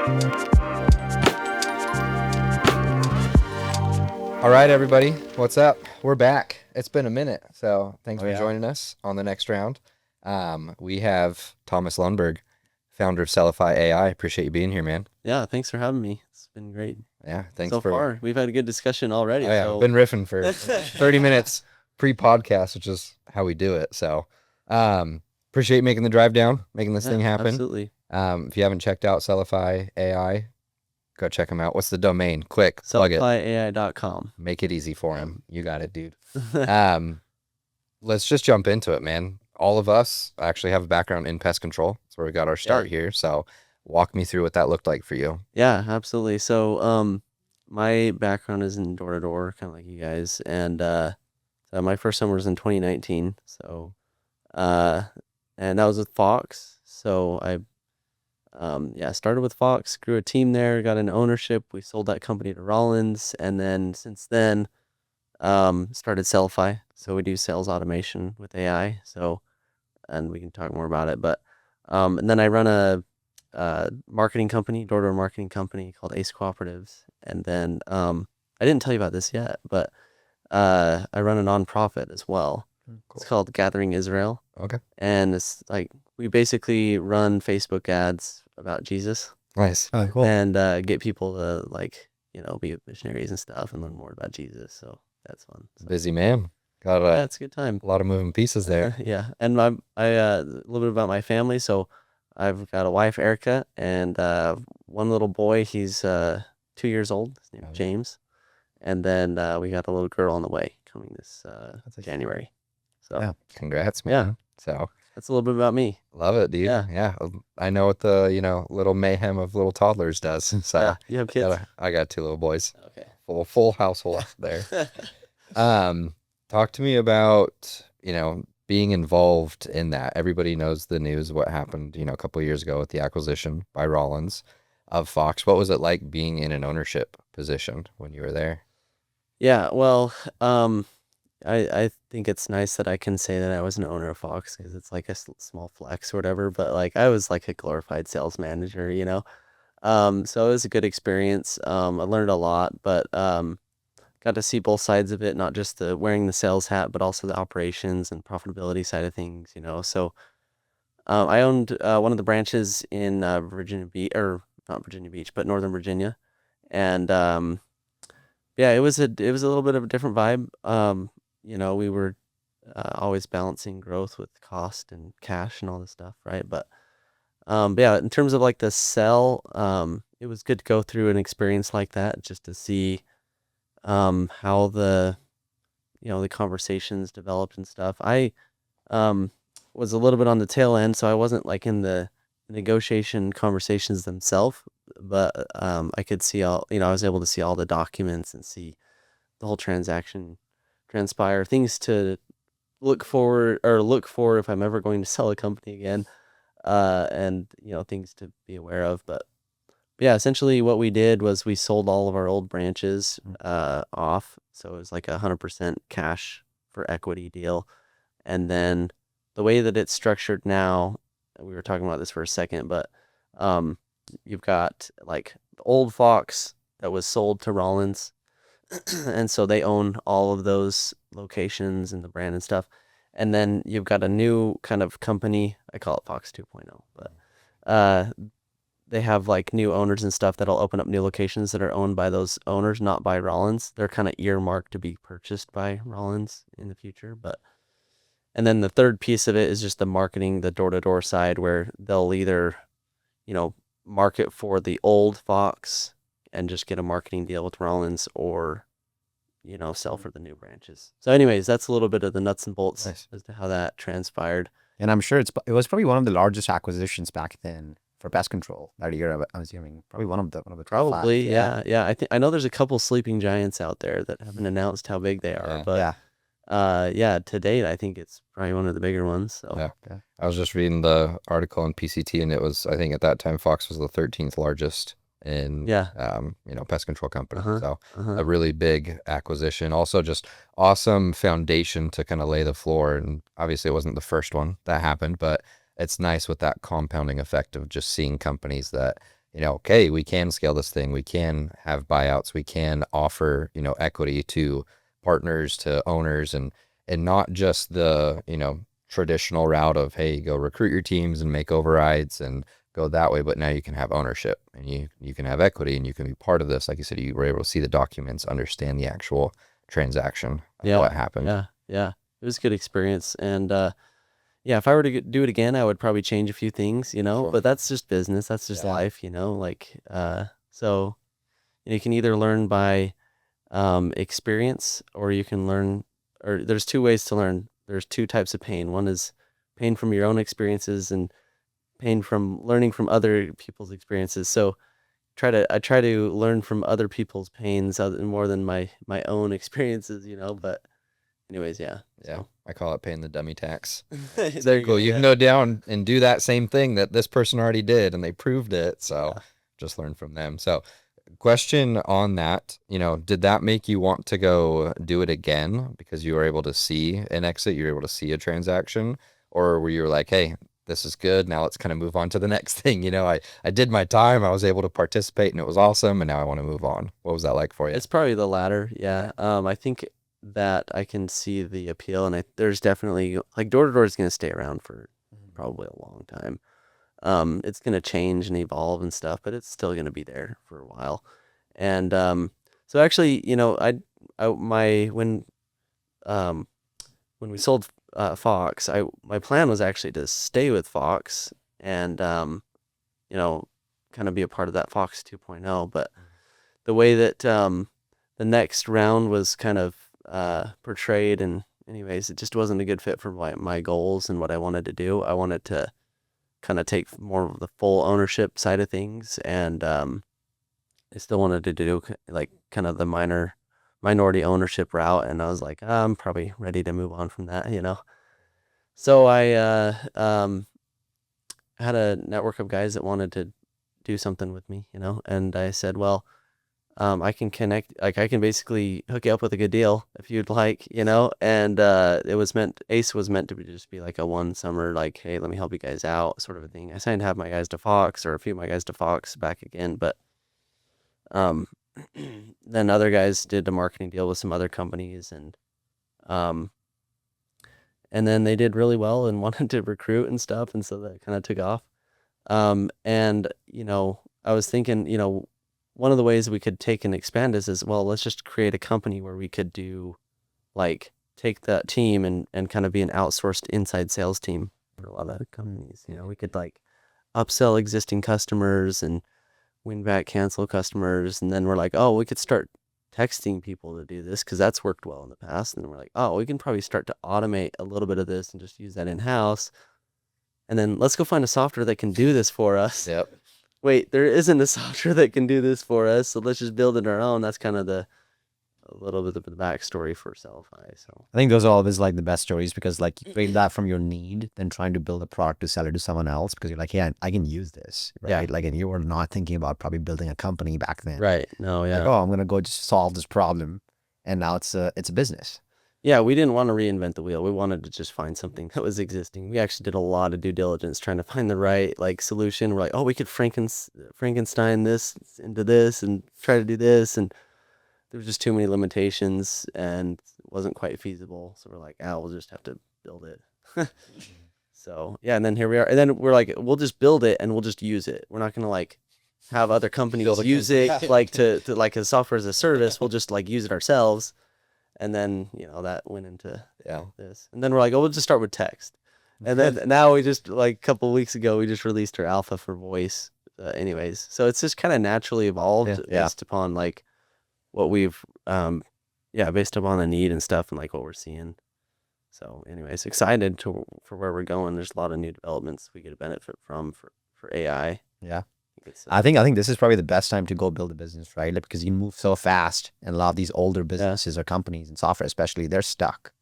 All right, everybody, what's up? We're back. It's been a minute, so thanks Oh for yeah. joining us on the next round. We have Thomas Lundberg, founder of Sellify AI. Appreciate you being here, man. Yeah, thanks for having me. It's been great Yeah, thanks so for. far. We've had a good discussion Oh already. yeah, we've So been riffing for 30 minutes pre-podcast, which is how we do it. So, appreciate you making the drive down, making this yeah, thing happen. absolutely. If you haven't checked out Sellify AI, go check them out. What's the domain? Quick, plug it. Sellifyai.com. Make it easy for him. You got it, dude. Um, let's just jump into it, man. All of us actually have a background in pest control. That's where we got our start here. So walk me through what that looked like for you. Yeah, absolutely. So my background is in door to door, kind of like you guys, and so my first summer was in 2019. So uh and that was with Fox. So I started with Fox, grew a team there, got into ownership. We sold that company to Rollins, and then since then started Sellify. So we do sales automation with AI. So, and we can talk more about it. But and then I run a marketing company, door-to-door marketing company called Ace Cooperatives. And then I didn't tell you about this yet, but I run a nonprofit as well. Cool. It's called Gathering Israel, Okay. and it's like we basically run Facebook ads about Jesus Nice. Oh, cool. and get people to be missionaries and stuff and learn more about Jesus. So that's fun. So, Busy man. Got yeah, a it's a good time. lot of moving pieces there. Yeah, and a little bit about my family. So I've got a wife, Erica, and one little boy. He's 2 years old. His name's Oh, yeah. James, and then we got a little girl on the way coming this That's January. So Yeah. Congrats, man. Yeah. So that's a little bit about me. love it, dude. Yeah. Yeah. I know what the, little mayhem of little toddlers does. So Yeah, you have kids? I got two little boys. Okay. Full household there. Talk to me about, being involved in that. Everybody knows the news, what happened, a couple of years ago with the acquisition by Rollins of Fox. What was it like being in an ownership position when you were there? Yeah, well, I think it's nice that I can say that I was an owner of Fox because it's like a small flex or whatever. But like I was like a glorified sales manager, you know. So it was a good experience. I learned a lot, but got to see both sides of it, not just the wearing the sales hat, but also the operations and profitability side of things, you know. So I owned one of the branches in Virginia Beach, or not Virginia Beach, but Northern Virginia, and yeah, it was a little bit of a different vibe. We were always balancing growth with cost and cash and all this stuff, right? But yeah, in terms of like the sell, it was good to go through an experience like that just to see how the conversations developed and stuff. I um, was a little bit on the tail end, so I wasn't like in the negotiation conversations themselves, but I could see I was able to see all the documents and see the whole transaction transpire, things to look for if I'm ever going to sell a company again, and things to be aware of. But yeah, essentially what we did was we sold all of our old branches off, so it was like 100% cash for equity deal. And then the way that it's structured now, we were talking about this for a second, but um, you've got like the old Fox that was sold to Rollins, and so they own all of those locations and the brand and stuff. And then you've got a new kind of company, I call it Fox 2.0, but uh, they have like new owners and stuff that'll open up new locations that are owned by those owners, not by Rollins. They're kind of earmarked to be purchased by Rollins in the future, but and then the third piece of it is just the marketing, the door-to-door side, where they'll either, market for the old Fox and just get a marketing deal with Rollins, or, sell for the new branches. So anyways, that's a little bit of the nuts and bolts Nice. as to how that transpired. And I'm sure it was probably one of the largest acquisitions back then for pest control that year. I'm assuming probably one of the top Probably, five. yeah. I know there's a couple sleeping giants out there that haven't announced how big they are, Yeah. but yeah, to date, I think it's probably one of the bigger ones. So Yeah. I was just reading the article on PCT, and it was, I think at that time, Fox was the 13th largest in, Yeah. pest control company. Uh-huh. So a really big acquisition. Also just awesome foundation to kind of lay the floor. And obviously it wasn't the first one that happened, but it's nice with that compounding effect of just seeing companies that, okay, we can scale this thing. We can have buyouts. We can offer, equity to partners, to owners, and not just the, traditional route of, hey, go recruit your teams and make overrides and go that way. But now you can have ownership and you can have equity and you can be part of this. Like you said, you were able to see the documents, understand the actual transaction of Yeah. what happened. Yeah. It was a good experience. And yeah, if I were to do it again, I would probably change a few things, Sure. but that's just business. That's just Yeah. life, like, so you can either learn by experience, or you can learn, or there's two ways to learn. There's two types of pain. One is pain from your own experiences, and pain from learning from other people's experiences. So I try to learn from other people's pains more than my own experiences, but anyways, yeah. Yeah. So. I call it paying the dummy tax. There you Cool. go. You Yeah. can go down and do that same thing that this person already did and they proved it. So Yeah. just learn from them. So question on that, did that make you want to go do it again because you were able to see an exit, you were able to see a transaction, or were you like, hey, this is good. Now let's kind of move on to the next thing. I did my time. I was able to participate and it was awesome. And now I want to move on. What was that like for you? It's probably the latter. Yeah. I think that I can see the appeal, and there's definitely, like, door to door is going to stay around for probably a long time. It's going to change and evolve and stuff, but it's still going to be there for a while. And so actually, when we sold Fox, my plan was actually to stay with Fox and kind of be a part of that Fox 2.0. But the way that the next round was kind of portrayed, and anyways, it just wasn't a good fit for my goals and what I wanted to do. I wanted to kind of take more of the full ownership side of things, and I still wanted to do like kind of the minority ownership route, and I was like, I'm probably ready to move on from that. So I had a network of guys that wanted to do something with me, and I said, well, I can connect, like, I can basically hook you up with a good deal if you'd like, and Ace was meant to just be like a one summer, like, hey, let me help you guys out sort of a thing. I signed half my guys to Fox, or a few of my guys to Fox back again, but then other guys did a marketing deal with some other companies, and then they did really well and wanted to recruit and stuff, and so that kind of took off. And I was thinking, one of the ways we could take and expand this is, well, let's just create a company where we could do, like, take that team and kind of be an outsourced inside sales team for a lot of companies. We could, like, upsell existing customers and win back cancel customers. And then we're like, oh, we could start texting people to do this because that's worked well in the past. And then we're like, oh, we can probably start to automate a little bit of this and just use that in-house. And then let's go find a software that can do this for us. Yep. Wait, there isn't a software that can do this for us, so let's just build it our own. That's kind of a little bit of the backstory for Sellify. So I think those are always like the best stories because like you create that from your need, then trying to build a product to sell it to someone else because you're like, yeah, I can use this, right? Yeah. Like, and you were not thinking about probably building a company back then, right? No, yeah, like, oh, I'm gonna go just solve this problem, and now it's a business. yeah. We didn't want to reinvent the wheel. We wanted to just find something that was existing. We actually did a lot of due diligence trying to find the right, like, solution. We're like, oh, we could Frankenstein this into this and try to do this, and there was just too many limitations and it wasn't quite feasible. So we're like, we'll just have to build it. So yeah, and then here we are. And then we're like, we'll just build it and we'll just use it. We're not gonna, like, have other companies Build a use company. it like to like a software as a service. We'll just, like, use it ourselves. And then that went into this. And then we're like, oh, we'll just start with text. And then now we just, like, a couple of weeks ago, we just released our alpha for voice. Anyways, so it's just kind of naturally evolved based upon, like, what we've based upon the need and stuff and, like, what we're seeing. So anyways, excited for where we're going. There's a lot of new developments we get a benefit from for AI. Yeah. I think this is probably the best time to go build a business, right? Like, because you move so fast, and a lot of these older businesses or companies and software especially, they're stuck,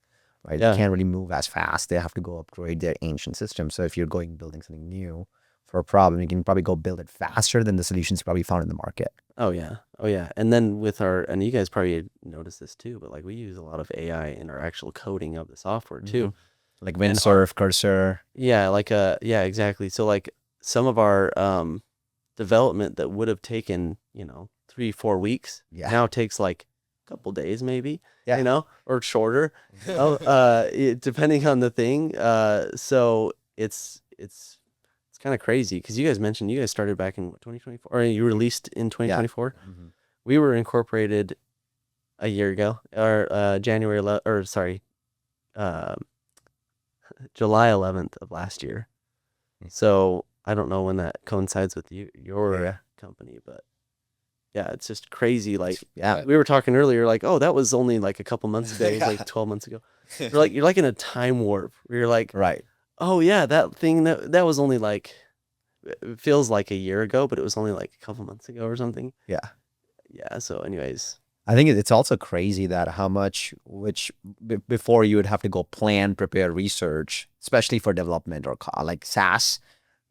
right? They can't really move as fast. They have to go upgrade their ancient system. So if you're building something new for a problem, you can probably go build it faster than the solutions probably found in the market. Oh yeah. And then and you guys probably noticed this too, but, like, we use a lot of AI in our actual coding of the software too. Like Windsurf, Cursor. Yeah, exactly. So, like, some of our development that would have taken, 3-4 weeks, Yeah. now takes like a couple days maybe, Yeah. or shorter. Depending on the thing. So it's kind of crazy because you guys mentioned you guys started back in 2024, or you released in 2024. Mhm. We were incorporated a year ago, or January 11th, or sorry, uh, July 11th of last year. So I don't know when that coincides with your company, but yeah, it's just crazy. Like, Yeah. we were talking earlier, like, oh, that was only like a couple months ago. It was like 12 months ago. You're like in a time warp where you're like, Right. oh yeah, that thing that was only like, it feels like a year ago, but it was only like a couple months ago or something. Yeah. Yeah. So anyways, I think it's also crazy that how much, before you would have to go plan, prepare, research, especially for development or like SaaS.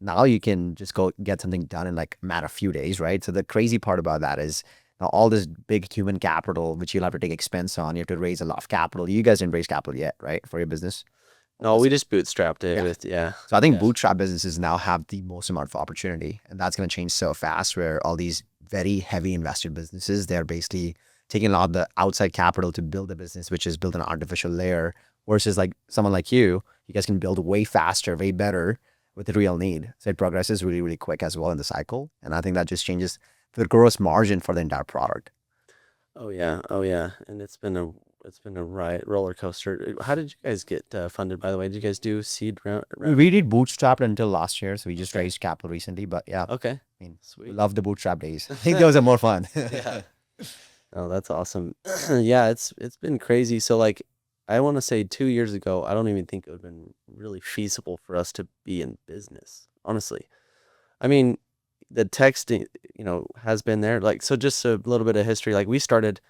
Now you can just go get something done in like a matter of few days, right? So the crazy part about that is now all this big human capital, which you'll have to take expense on. You have to raise a lot of capital. You guys didn't raise capital yet, right? For your business. no, we just bootstrapped it Yeah. with, So I think Yeah. bootstrap businesses now have the most amount of opportunity, and that's going to change so fast. Where all these very heavy invested businesses, they're basically taking a lot of the outside capital to build a business, which is built an artificial layer. Versus like someone like you guys can build way faster, way better with the real need. So it progresses really, really quick as well in the cycle, and I think that just changes the gross margin for the entire product. Oh yeah, and it's been a roller coaster. How did you guys get funded? By the way, did you guys do seed round? We did bootstrap until last year, so we just raised capital recently. But yeah, Okay, I mean, we sweet. love the bootstrap days. I think those are more fun. Yeah. Oh, that's awesome. Yeah, it's been crazy. So like, I want to say 2 years ago, I don't even think it would have been really feasible for us to be in business. Honestly, I mean, the texting, has been there. Like, so just a little bit of history. Like, we started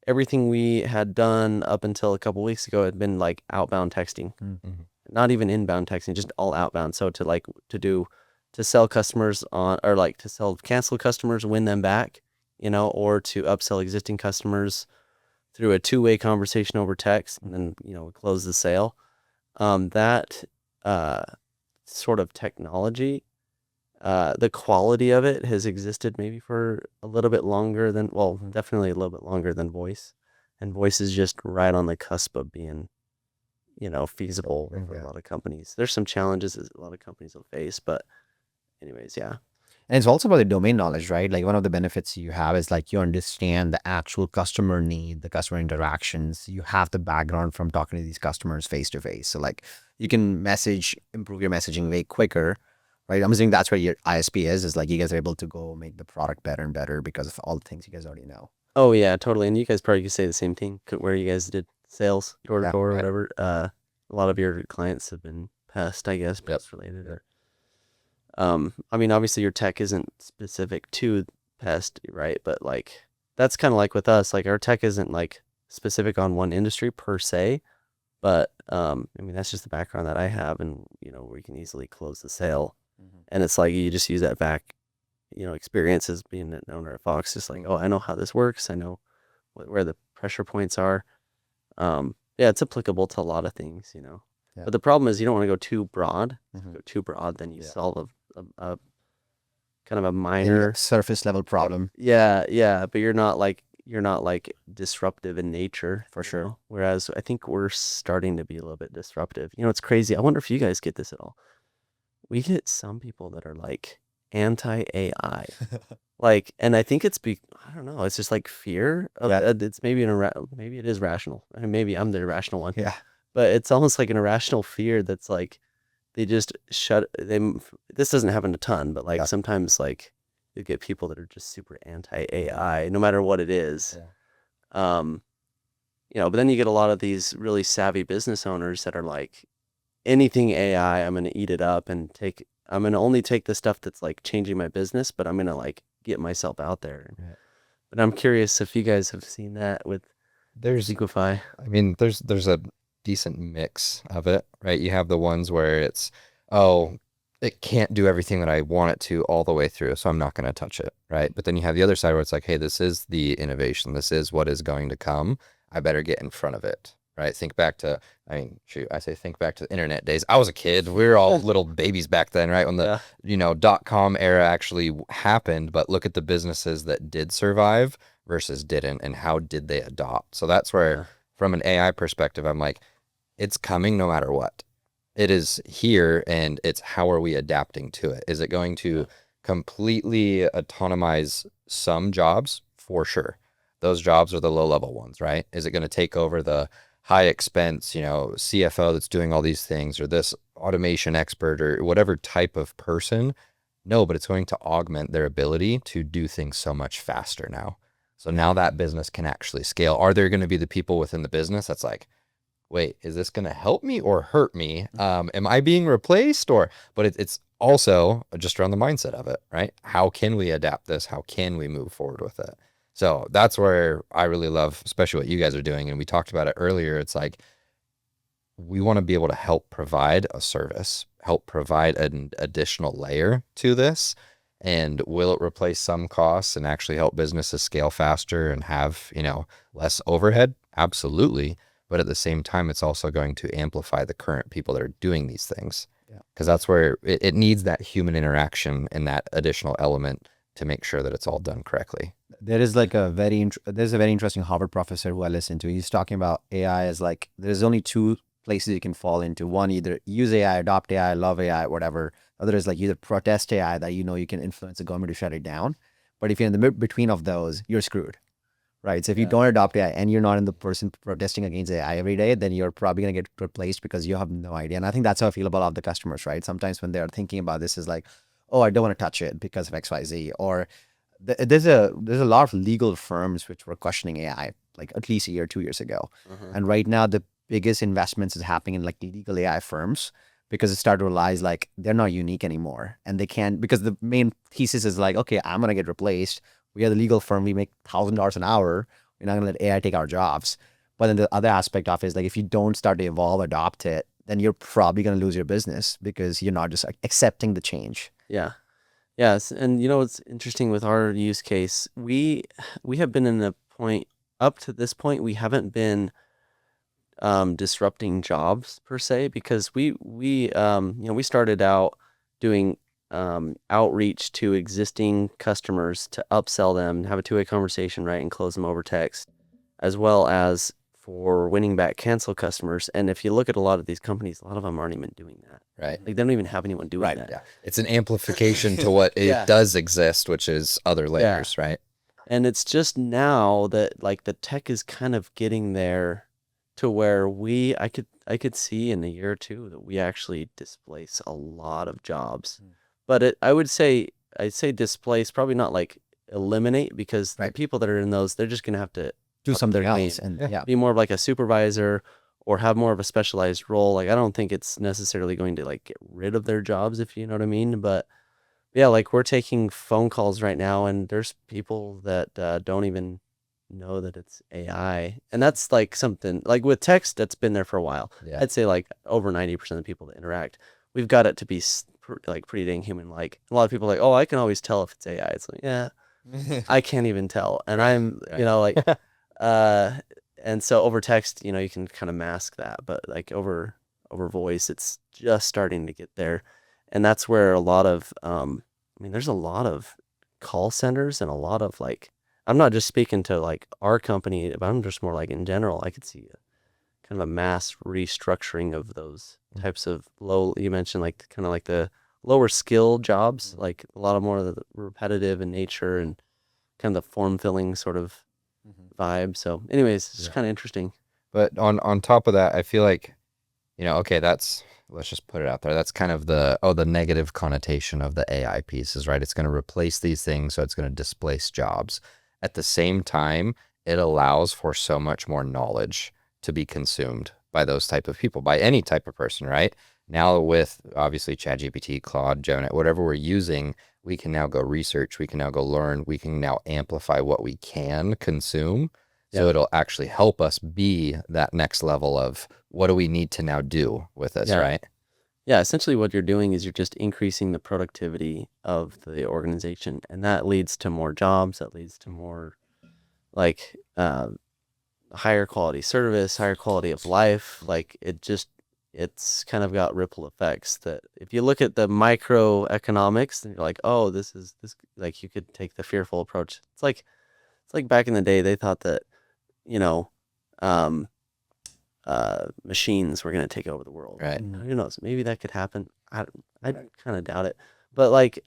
everything we had done up until a couple weeks ago had been like outbound texting, Mhm. not even inbound texting, just all outbound. So to sell customers on, or like to sell cancel customers, win them back, or to upsell existing customers through a two-way conversation over text, and then close the sale. That sort of technology, the quality of it has existed maybe for a little bit longer than, well, definitely a little bit longer than voice. And voice is just right on the cusp of being, feasible for a lot of companies. There's some challenges that a lot of companies will face, but anyways, yeah. And it's also about the domain knowledge, right? Like one of the benefits you have is like you understand the actual customer need, the customer interactions. You have the background from talking to these customers face to face. So like you can improve your messaging way quicker, right? I'm assuming that's where your ISP is like you guys are able to go make the product better and better because of all the things you guys already know. Oh yeah, totally. And you guys probably could say the same thing where you guys did sales door to Yeah, door or right. whatever. A lot of your clients have been pest, I guess, Yep. pest related. Or, I mean, obviously your tech isn't specific to pest, right? But like that's kind of like with us. Like our tech isn't like specific on one industry per se, but I mean that's just the background that I have, and we can easily close the sale. And it's like you just use that back, experience as being an owner at Fox. Just like, oh, I know how this works. I know where the pressure points are. Yeah, it's applicable to a lot of things, Yeah. But the problem is you don't want to go too broad. If you Mhm. go too broad, then you Yeah. solve a kind of a Maybe minor a surface level problem. Yeah, but you're not like disruptive in nature For sure. know? Whereas I think we're starting to be a little bit disruptive. It's crazy. I wonder if you guys get this at all. We get some people that are like anti-AI. Like, and I think I don't know, it's just like fear of it's maybe maybe it is rational. I mean, maybe I'm the irrational one. Yeah. But it's almost like an irrational fear that's like they just this doesn't happen a ton, but like sometimes like you get people that are just super anti-AI no matter what it is. But then you get a lot of these really savvy business owners that are like, anything AI, I'm going to eat it up and I'm going to only take the stuff that's like changing my business, but I'm going to like get myself out there. Yeah. But I'm curious if you guys have seen that with Liquify. I mean, there's a decent mix of it, right? You have the ones where it's, oh, it can't do everything that I want it to all the way through, so I'm not going to touch it, right? But then you have the other side where it's like, hey, this is the innovation. This is what is going to come. I better get in front of it, right? Think back to, I mean, shoot, I say think back to the internet days. I was a kid. We were all little babies back then, right? When the, .com era actually happened, but look at the businesses that did survive versus didn't, and how did they adopt? So that's where, from an AI perspective, I'm like, it's coming no matter what. It is here, and it's how are we adapting to it? Is it going to completely autonomize some jobs? For sure. Those jobs are the low level ones, right? Is it going to take over the high expense, CFO that's doing all these things, or this automation expert, or whatever type of person? No, but it's going to augment their ability to do things so much faster now. So now that business can actually scale. Are there going to be the people within the business that's like, wait, is this going to help me or hurt me? Am I being replaced? But it's also just around the mindset of it, right? How can we adapt this? How can we move forward with it? So that's where I really love, especially what you guys are doing. And we talked about it earlier. It's like, we want to be able to help provide a service, help provide an additional layer to this. And will it replace some costs and actually help businesses scale faster and have, less overhead? Absolutely. But at the same time, it's also going to amplify the current people that are doing these things. Because that's where it needs that human interaction and that additional element to make sure that it's all done correctly. There is like there's a very interesting Harvard professor who I listen to. He's talking about AI as like, there's only two places you can fall into. One, either use AI, adopt AI, love AI, whatever. Other is like either protest AI that you can influence the government to shut it down. But if you're in the between of those, you're screwed. Right. So if you don't adopt AI and you're not in the person protesting against AI every day, then you're probably going to get replaced because you have no idea. And I think that's how I feel about all the customers, right? Sometimes when they're thinking about this is like, oh, I don't want to touch it because of XYZ. Or there's a lot of legal firms which were questioning AI like at least a year, 2 years ago. And right now the biggest investments is happening in like legal AI firms because it started to realize like they're not unique anymore. And they can't, because the main thesis is like, okay, I'm going to get replaced. We are the legal firm. We make $1,000 an hour. We're not going to let AI take our jobs. But then the other aspect of it is like, if you don't start to evolve, adopt it, then you're probably going to lose your business because you're not just accepting the change. Yeah. Yes. And what's interesting with our use case, we have been in the point up to this point, we haven't been disrupting jobs per se, because we started out doing outreach to existing customers to upsell them, have a two-way conversation, right, and close them over text, as well as for winning back cancel customers. And if you look at a lot of these companies, a lot of them aren't even doing that. Right. Like they don't even have anyone doing that. Yeah. It's an amplification to what it does exist, which is other layers, right? And it's just now that like the tech is kind of getting there to where I could see in a year or two that we actually displace a lot of jobs. But I'd say displace, probably not like eliminate, because the people that are in those, they're just going to have to do something else and be more of like a supervisor or have more of a specialized role. Like I don't think it's necessarily going to like get rid of their jobs, if you know what I mean. But yeah, like we're taking phone calls right now and there's people that don't even know that it's AI. And that's like something like with text that's been there for a while. I'd say like over 90% of the people that interact, we've got it to be like pretty dang human. Like a lot of people are like, oh, I can always tell if it's AI. It's like, yeah, I can't even tell. And I'm, like, and so over text, you can kind of mask that, but like over voice, it's just starting to get there. And that's where a lot of, there's a lot of call centers and a lot of like, I'm not just speaking to like our company, but I'm just more like in general, I could see kind of a mass restructuring of those types of you mentioned like kind of like the lower skill jobs, like a lot of more of the repetitive in nature and kind of the form filling sort of vibe. So anyways, it's kind of interesting. But on top of that, I feel like, okay, let's just put it out there. That's kind of the negative connotation of the AI pieces, right? It's going to replace these things. So it's going to displace jobs. At the same time, it allows for so much more knowledge to be consumed by those type of people, by any type of person, right? Now with obviously ChatGPT, Claude, Gemini, whatever we're using, we can now go research, we can now go learn, we can now amplify what we can consume. So it'll actually help us be that next level of what do we need to now do with this, right? Yeah, essentially what you're doing is you're just increasing the productivity of the organization, and that leads to more jobs, that leads to more like higher quality service, higher quality of life. Like it's kind of got ripple effects that if you look at the microeconomics, then you're like, oh, this like you could take the fearful approach. It's like back in the day, they thought that, you know, um, machines were going to take over the world. Right. Who knows? Maybe that could happen. I kind of doubt it. But like,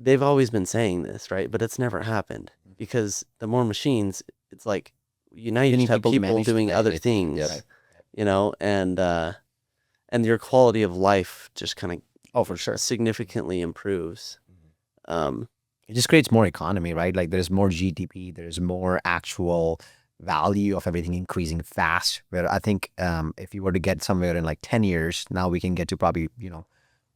they've always been saying this, right? But it's never happened because the more machines, it's like you You just need have people to people manage doing other Yep. things, you know, and your quality of life just kind of Oh, for sure. significantly improves. It just creates more economy, right? Like there's more GDP, there's more actual value of everything increasing fast. Where I think if you were to get somewhere in like 10 years, now we can get to probably,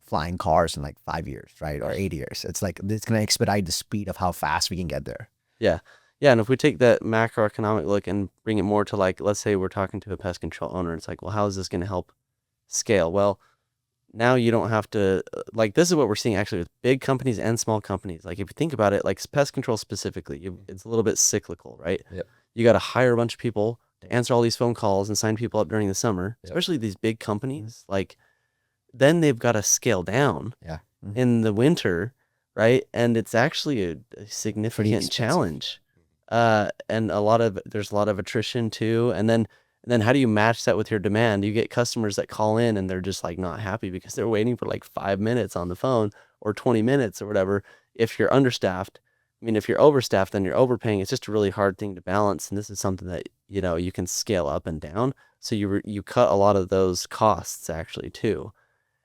flying cars in like 5 years, right? Or 8 years. It's like it's going to expedite the speed of how fast we can get there. Yeah. Yeah. And if we take that macroeconomic look and bring it more to like, let's say we're talking to a pest control owner, it's like, well, how is this going to help scale? Well, now you don't have to, like, this is what we're seeing actually with big companies and small companies. Like, if you think about it, like pest control specifically, it's a little bit cyclical, right? Yep. You got to hire a bunch of people to answer all these phone calls and sign people up during the summer, Yep. especially these big companies. Like, then they've got to scale down Yeah. in the winter, right? And it's actually a significant expensive. challenge. And there's a lot of attrition too. And then how do you match that with your demand? You get customers that call in and they're just like not happy because they're waiting for like 5 minutes on the phone or 20 minutes or whatever. If you're understaffed, I mean, if you're overstaffed, then you're overpaying. It's just a really hard thing to balance. And this is something that, you can scale up and down. So you cut a lot of those costs actually too.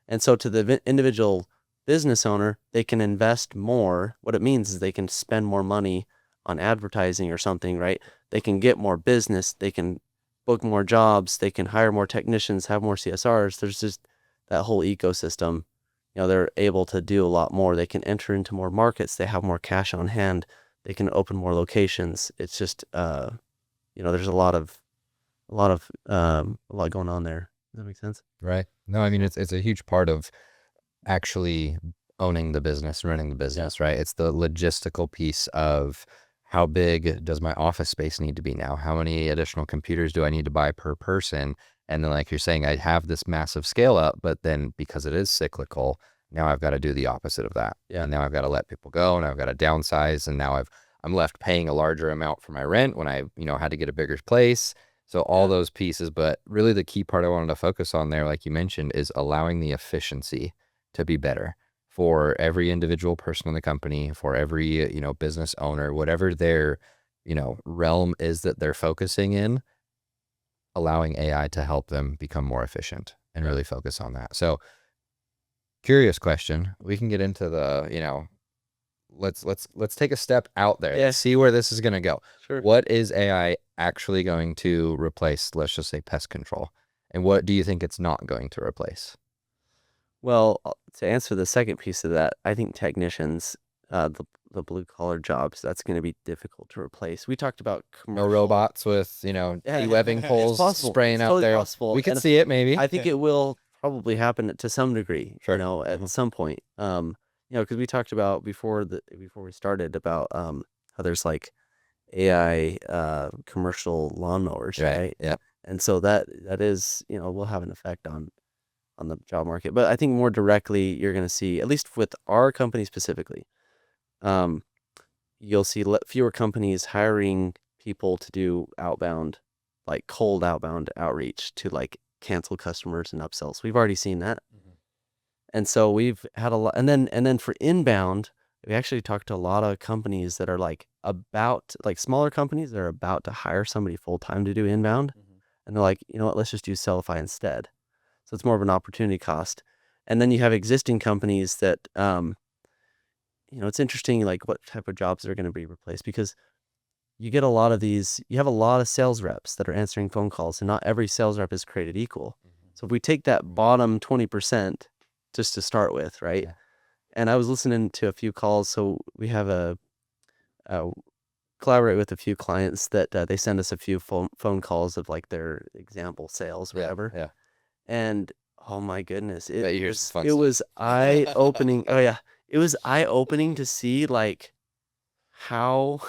And so to the individual business owner, they can invest more. What it means is they can spend more money on advertising or something, right? They can get more business. They can book more jobs. They can hire more technicians, have more CSRs. There's just that whole ecosystem. They're able to do a lot more. They can enter into more markets. They have more cash on hand. They can open more locations. It's just, there's a lot going on there. Does that make sense? Right. No, I mean it's a huge part of actually owning the business, running the business, right? It's the logistical piece of how big does my office space need to be now? How many additional computers do I need to buy per person? And then like you're saying, I have this massive scale up, but then because it is cyclical, now I've got to do the opposite of that. Yeah. And now I've got to let people go and I've got to downsize. And now I'm left paying a larger amount for my rent when I, had to get a bigger place. So all those pieces, but really the key part I wanted to focus on there, like you mentioned, is allowing the efficiency to be better for every individual person in the company, for every, business owner, whatever their, realm is that they're focusing in, allowing AI to help them become more efficient and really focus on that. So curious question. We can get into the, let's take a step out there. Yeah. Let's see where this is going to go. Sure. What is AI actually going to replace, let's just say pest control? And what do you think it's not going to replace? Well, to answer the second piece of that, I think technicians, the blue collar jobs, that's going to be difficult to replace. We talked about No commercial. robots with, de-webbing poles possible. spraying It's out totally there. possible. We could And see it maybe. I think it will probably happen to some degree, Sure. at some point. Because we talked about before we started about how there's like AI commercial lawnmowers, right? Yeah. And so that is, will have an effect on the job market. But I think more directly, you're going to see, at least with our company specifically, you'll see fewer companies hiring people to do outbound, like cold outbound outreach to like cancel customers and upsells. We've already seen that. And so we've had a lot. And then for inbound, we actually talked to a lot of companies that are like smaller companies that are about to hire somebody full time to do inbound. And they're like, you know what, let's just use Sellify instead. So it's more of an opportunity cost. And then you have existing companies that, it's interesting, like what type of jobs are going to be replaced, because you have a lot of sales reps that are answering phone calls, and not every sales rep is created equal. So if we take that bottom 20% just to start with, right? Yeah. And I was listening to a few calls. So we have collaborate with a few clients that they send us a few phone calls of like their example sales or whatever. Yeah. And oh my goodness, Bet you hear some fun it stuff. was eye-opening. Oh yeah, it was eye-opening to see like how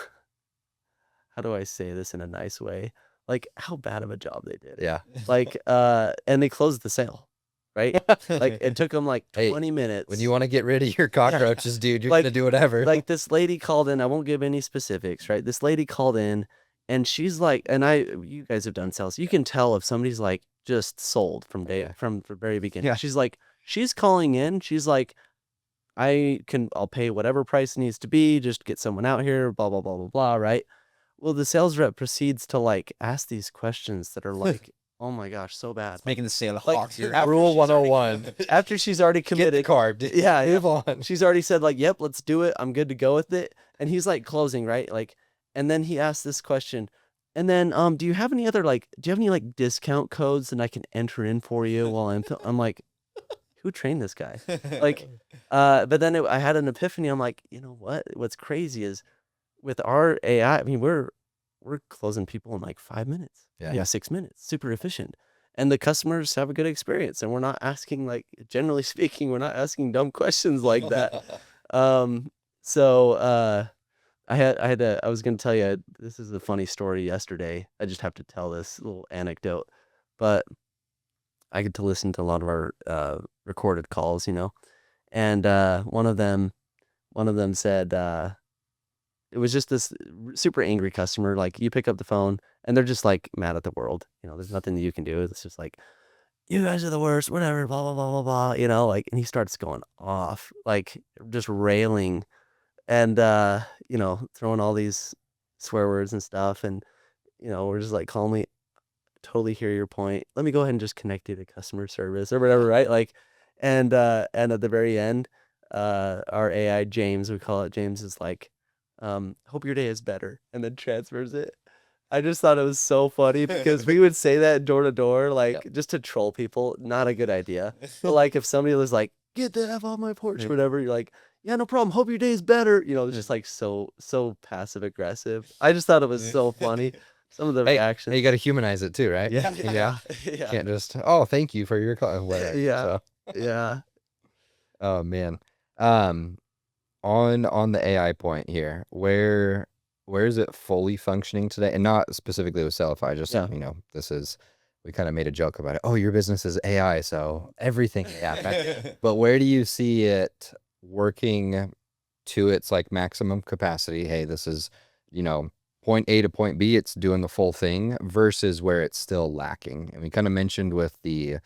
how do I say this in a nice way? Like how bad of a job they did. Yeah. Like, and they closed the sale, right? Like it took them like Hey, 20 minutes. When you want to get rid of your cockroaches, dude, you're Like- gonna do whatever. Like this lady called in, I won't give any specifics, right? This lady called in and she's like, and you guys have done sales. You can tell if somebody's like just sold from the very beginning. Yeah. She's like, she's calling in. She's like, I'll pay whatever price it needs to be, just get someone out here, blah, blah, blah, blah, blah, right? Well, the sales rep proceeds to like ask these questions that are like, oh my gosh, so bad. Making the sale Like, hawks. Rule 101. After she's already Get the committed, carb. Dude. Yeah, Move on. she's already said like, yep, let's do it. I'm good to go with it. And he's like closing, right? Like, and then he asked this question. And then, do you have any like discount codes that I can enter in for you while I'm like, who trained this guy? Like, but then I had an epiphany. I'm like, you know what? What's crazy is with our AI, I mean, we're closing people in like 5 minutes, Yeah. 6 minutes, super efficient. And the customers have a good experience. And we're not asking, like, generally speaking, we're not asking dumb questions like that. So I was going to tell you, this is a funny story yesterday. I just have to tell this little anecdote, but I get to listen to a lot of our recorded calls, and one of them said, it was just this super angry customer. Like you pick up the phone and they're just like mad at the world. There's nothing that you can do. It's just like, you guys are the worst, whatever, blah, blah, blah, blah, blah, like, and he starts going off, like just railing and, throwing all these swear words and stuff. And, we're just like calmly, totally hear your point. Let me go ahead and just connect you to customer service or whatever, right? Like, and at the very end, our AI, James, we call it, James is like, hope your day is better, and then transfers it. I just thought it was so funny because we would say that door to door, like just to troll people. Not a good idea. But like if somebody was like, get the F off my porch, or whatever, you're like, yeah, no problem. Hope your day is better. It's just like so passive aggressive. I just thought it was so funny. Some of the reactions. You got to humanize it too, right? Yeah. Yeah. Can't just, oh, thank you for your call. Whatever. Yeah. So, Yeah. oh man. On the AI point here, where is it fully functioning today? And not specifically with Sellify, just we kind of made a joke about it. Oh, your business is AI, so everything AI. Right? But where do you see it working to its like maximum capacity? Hey, this is, point A to point B, it's doing the full thing versus where it's still lacking. And we kind of mentioned with the,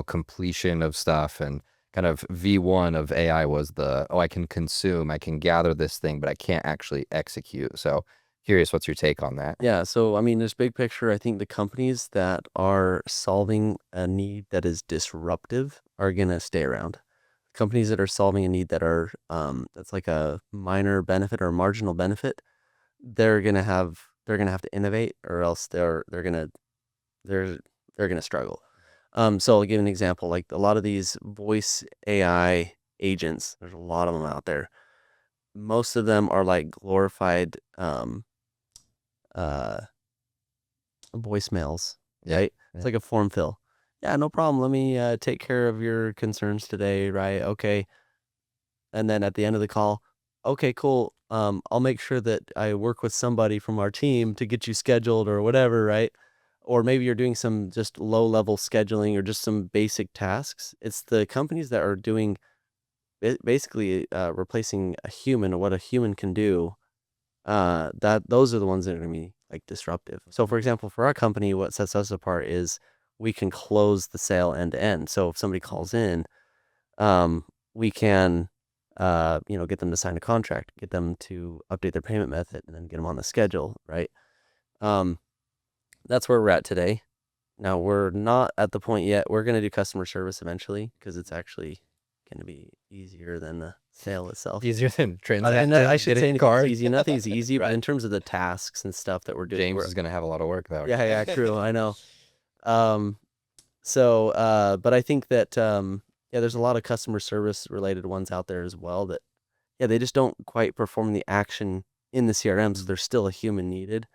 completion of stuff and kind of V1 of AI was I can consume, I can gather this thing, but I can't actually execute. So curious, what's your take on that? Yeah. So, I mean, this big picture, I think the companies that are solving a need that is disruptive are going to stay around. Companies that are solving a need that are, that's like a minor benefit or marginal benefit, they're going to have to innovate, or else they're going to struggle. So I'll give an example, like a lot of these voice AI agents, there's a lot of them out there. Most of them are like glorified voicemails, right? It's like a form fill. Yeah, no problem. Let me take care of your concerns today, right? Okay. And then at the end of the call, okay, cool. I'll make sure that I work with somebody from our team to get you scheduled or whatever, right? Or maybe you're doing some just low-level scheduling or just some basic tasks. It's the companies that are doing basically replacing a human or what a human can do. Those are the ones that are going to be like disruptive. So, for example, for our company, what sets us apart is we can close the sale end to end. So if somebody calls in, we can get them to sign a contract, get them to update their payment method, and then get them on the schedule, right? That's where we're at today. Now, we're not at the point yet. We're going to do customer service eventually because it's actually going to be easier than the sale itself. Easier than transacting. And I should say card. easy. Nothing's easy, Right. But in terms of the tasks and stuff that we're doing, James is going to have a lot of work though. yeah, true. I know. But I think that there's a lot of customer service related ones out there as well that they just don't quite perform the action in the CRM, so there's still a human needed.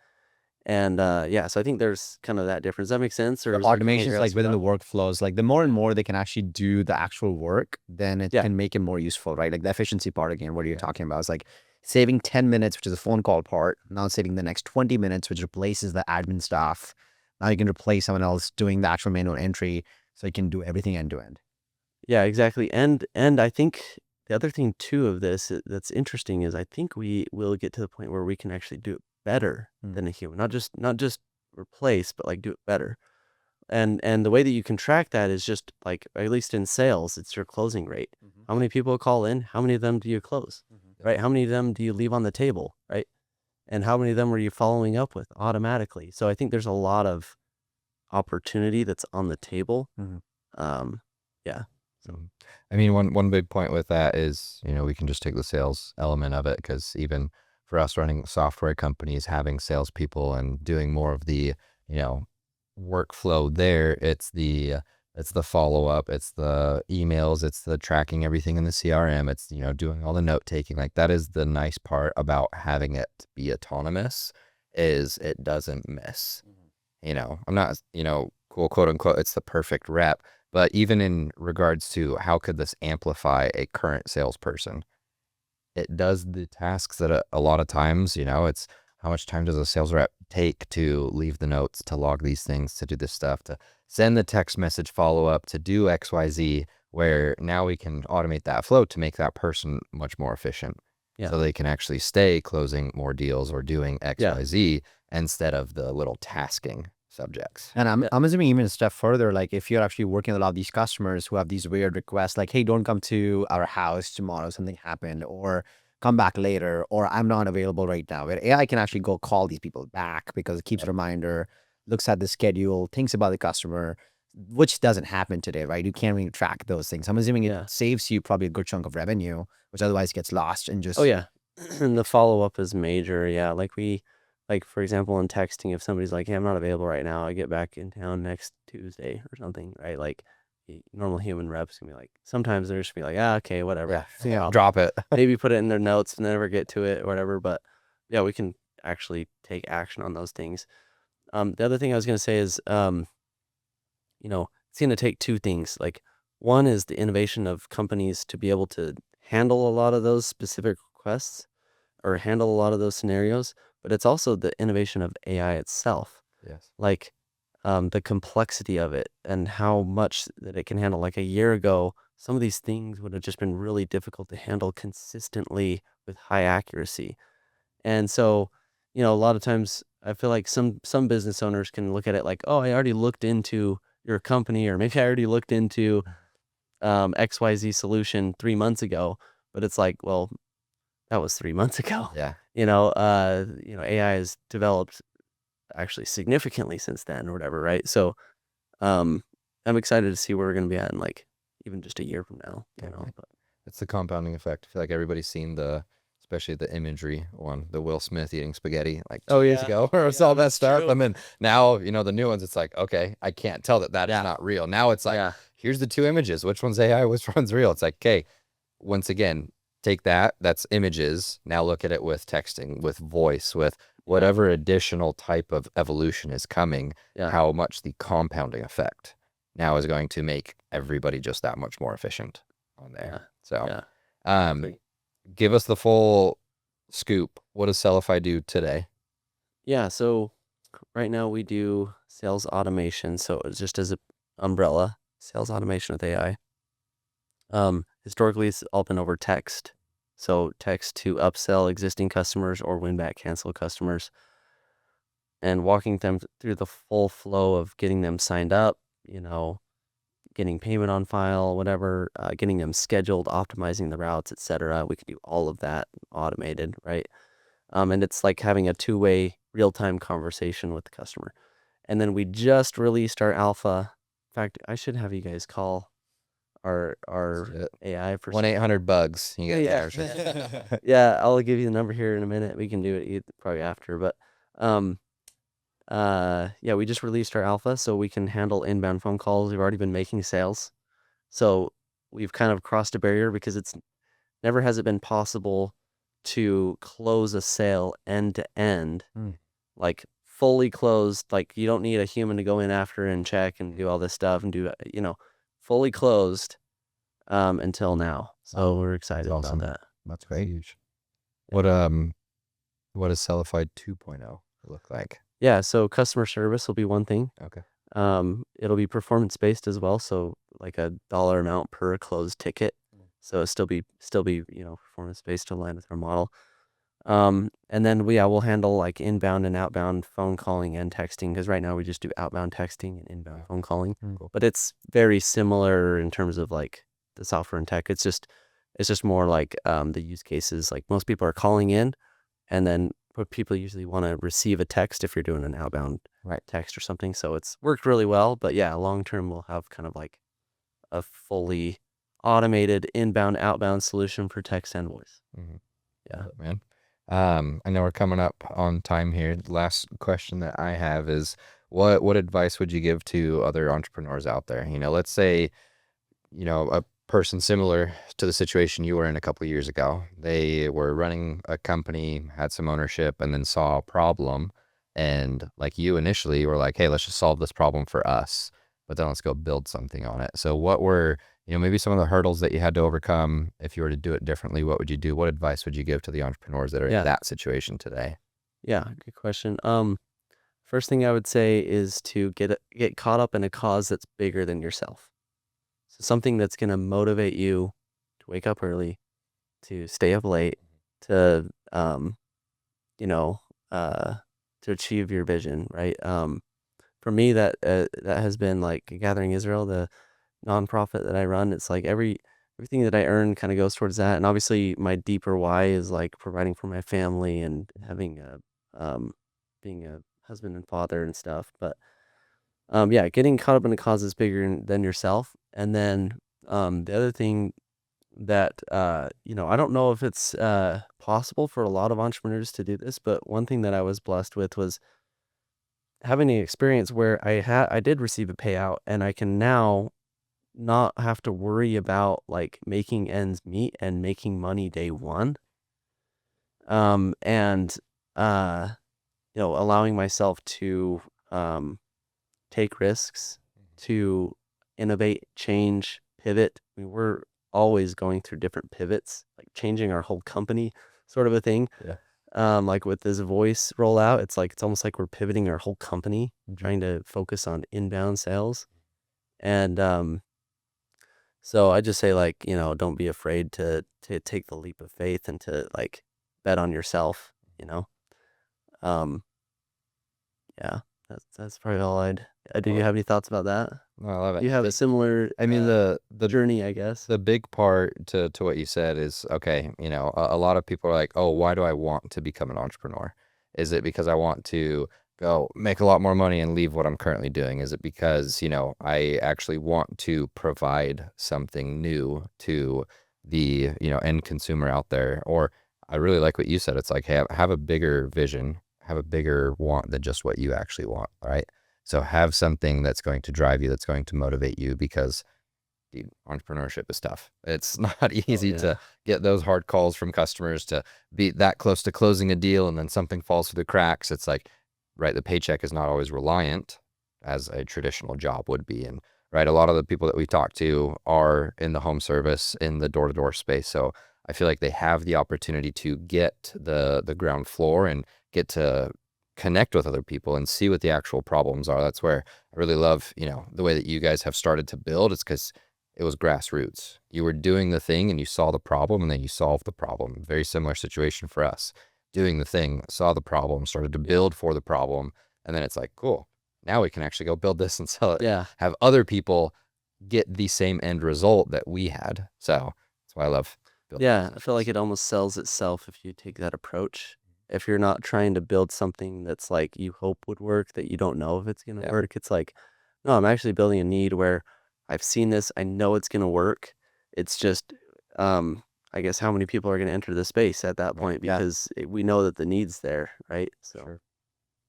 And so I think there's kind of that difference. Does that make sense? Or The is there anything automation you're is like asking within the about? workflows. Like the more and more they can actually do the actual work, then it Yeah. can make it more useful, right? Like the efficiency part again, what are you Yeah. talking about? It's like saving 10 minutes, which is a phone call part. Now saving the next 20 minutes, which replaces the admin stuff. Now you can replace someone else doing the actual manual entry, so you can do everything end to end. Yeah, exactly. And I think the other thing too of this that's interesting is I think we will get to the point where we can actually do it better than a human. Not just replace, but like do it better. And the way that you can track that is just like, at least in sales, it's your closing rate. How many people call in? How many of them do you close? Right? How many of them do you leave on the table? Right? And how many of them are you following up with automatically? So I think there's a lot of opportunity that's on the table. Yeah. So I mean, one big point with that is, we can just take the sales element of it, because even for us running software companies, having salespeople and doing more of the, workflow there, it's the follow up, it's the emails, it's the tracking everything in the CRM, it's, doing all the note taking. Like, that is the nice part about having it be autonomous, is it doesn't miss. I'm not, quote unquote, it's the perfect rep. But even in regards to how could this amplify a current salesperson, it does the tasks that a lot of times, it's how much time does a sales rep take to leave the notes, to log these things, to do this stuff, to send the text message follow up, to do XYZ, where now we can automate that flow to make that person much more efficient. Yeah. So they can actually stay closing more deals or doing Yeah. XYZ instead of the little tasking subjects. And Yeah. I'm assuming even a step further, like if you're actually working with a lot of these customers who have these weird requests, like, hey, don't come to our house tomorrow, something happened, or come back later, or I'm not available right now. Where AI can actually go call these people back because it keeps a reminder, looks at the schedule, thinks about the customer, which doesn't happen today, right? You can't really track those things. I'm assuming Yeah. it saves you probably a good chunk of revenue, which otherwise gets lost and just Oh yeah. And the follow-up is major. Yeah. Like for example, in texting, if somebody's like, hey, I'm not available right now, I get back in town next Tuesday or something, right? Like normal human reps can be like, sometimes they're just be like, okay, whatever. Yeah. Drop it. Maybe put it in their notes and never get to it or whatever. But yeah, we can actually take action on those things. The other thing I was going to say is, it's going to take two things. Like, one is the innovation of companies to be able to handle a lot of those specific requests or handle a lot of those scenarios, but it's also the innovation of AI itself. Yes. Like, the complexity of it and how much that it can handle. Like a year ago, some of these things would have just been really difficult to handle consistently with high accuracy. And so, a lot of times I feel like some business owners can look at it like, oh, I already looked into your company, or maybe I already looked into XYZ solution 3 months ago. But it's like, well, that was 3 months ago. Yeah. AI has developed actually significantly since then or whatever, right? So I'm excited to see where we're going to be at in like even just a year from now, but It's the compounding effect. I feel like everybody's seen especially the imagery one, the Will Smith eating spaghetti like 2 years ago, or it's all that stuff. true. And then now, the new ones, it's like, okay, I can't tell that is not real. Now it's like, here's the two images. Which one's AI? Which one's real? It's like, okay, once again, take that's images. Now look at it with texting, with voice, with whatever additional type of evolution is coming, how much the compounding effect now is going to make everybody just that much more efficient on there. So, give us the full scoop. What does Sellify do today? Yeah, so right now we do sales automation. So it's just as an umbrella, sales automation with AI. Historically, it's all been over text. So text to upsell existing customers or win back cancel customers, and walking them through the full flow of getting them signed up, getting payment on file, whatever, getting them scheduled, optimizing the routes, etc. We can do all of that automated, right? And it's like having a two-way real-time conversation with the customer. And then we just released our alpha. In fact, I should have you guys call our AI for 1-800-BUGS. You get yeah, I'll give you the number here in a minute. We can do it probably after, but we just released our alpha, so we can handle inbound phone calls. We've already been making sales, so we've kind of crossed a barrier because never has it been possible to close a sale end to end, like fully closed. Like you don't need a human to go in after and check and do all this stuff and do, fully closed until now. So we're excited about awesome. that. That's great. Huge. Yeah. What does Sellify 2.0 look like? Yeah, so customer service will be one thing. Okay. It'll be performance based as well, so like a dollar amount per closed ticket. So it'll still be performance based to align with our model. And then we'll handle like inbound and outbound phone calling and texting, because right now we just do outbound texting and inbound phone calling. Cool. But it's very similar in terms of like the software and tech. It's just more like the use cases. Like most people are calling in, and then people usually want to receive a text if you're doing an outbound text or something. So it's worked really well. But yeah, long term we'll have kind of like a fully automated inbound outbound solution for text and voice. Mm-hmm. Yeah, man. I know we're coming up on time here. The last question that I have is, what advice would you give to other entrepreneurs out there? Let's say, a person similar to the situation you were in a couple of years ago. They were running a company, had some ownership, and then saw a problem. And like you initially were like, hey, let's just solve this problem for us, but then let's go build something on it. So what were, maybe some of the hurdles that you had to overcome? If you were to do it differently, what would you do? What advice would you give to the entrepreneurs that are in that situation today? Yeah, good question. First thing I would say is to get caught up in a cause that's bigger than yourself. So something that's going to motivate you to wake up early, to stay up late, to to achieve your vision, right? For me, that has been like Gathering Israel, the nonprofit that I run. It's like everything that I earn kind of goes towards that, and obviously my deeper why is like providing for my family and having being a husband and father and stuff. But getting caught up in a cause that's bigger than yourself. And then the other thing that I don't know if it's possible for a lot of entrepreneurs to do this, but one thing that I was blessed with was having an experience where I did receive a payout, and I can now not have to worry about like making ends meet and making money day one. And allowing myself to take risks, to innovate, change, pivot. I mean, we're always going through different pivots, like changing our whole company, sort of a thing. Yeah. Like with this voice rollout, it's almost like we're pivoting our whole company, trying to focus on inbound sales. And so I just say, like, don't be afraid to take the leap of faith and to like bet on yourself, Yeah, that's probably all I'd. Do you have any thoughts about that? No, I love it. You have a similar, I mean, the journey, I guess. the big part to what you said is, okay, a lot of people are like, oh, why do I want to become an entrepreneur? Is it because I want to go make a lot more money and leave what I'm currently doing? Is it because, I actually want to provide something new to the, end consumer out there? Or I really like what you said. It's like, have a bigger vision, have a bigger want than just what you actually want, right? So have something that's going to drive you, that's going to motivate you, because dude, entrepreneurship is tough. It's not easy to get those hard calls from customers, to be that close to closing a deal and then something falls through the cracks. It's like, right, the paycheck is not always reliant as a traditional job would be. And right, a lot of the people that we talk to are in the home service, in the door-to-door space. So I feel like they have the opportunity to get the ground floor and get to connect with other people and see what the actual problems are. That's where I really love, the way that you guys have started to build. It's because it was grassroots. You were doing the thing and you saw the problem, and then you solved the problem. Very similar situation for us. Doing the thing, saw the problem, started to build for the problem, and then it's like, cool, now we can actually go build this and sell it. Yeah. Have other people get the same end result that we had. So that's why I love building. Yeah, I feel like it almost sells itself if you take that approach. If you're not trying to build something that's like you hope would work, that you don't know if it's going to work. It's like, no, I'm actually building a need where I've seen this, I know it's going to work. It's just, I guess, how many people are going to enter the space at that point, because we know that the need's there, right? So, Sure.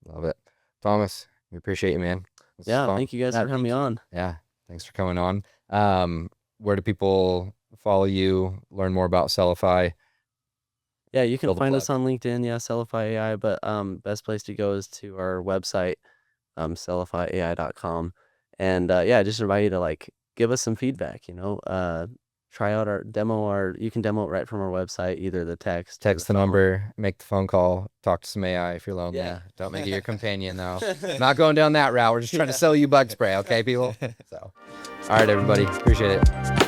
Love it. Thomas, we appreciate you, man. Thank you guys for having me on. Yeah, thanks for coming on. Where do people follow you, learn more about Sellify? Yeah, you can Build a find us plug. on LinkedIn, yeah, Sellify AI, but best place to go is to our website, sellifyai.com. And yeah, I just invite you to like give us some feedback, you know. Try out you can demo it right from our website, either the text or Text the phone. number, make the phone call, talk to some AI if you're lonely. Yeah. Don't make it your companion though. Not going down that route. We're just trying to sell you bug spray, okay, people? So, all right, everybody, appreciate it.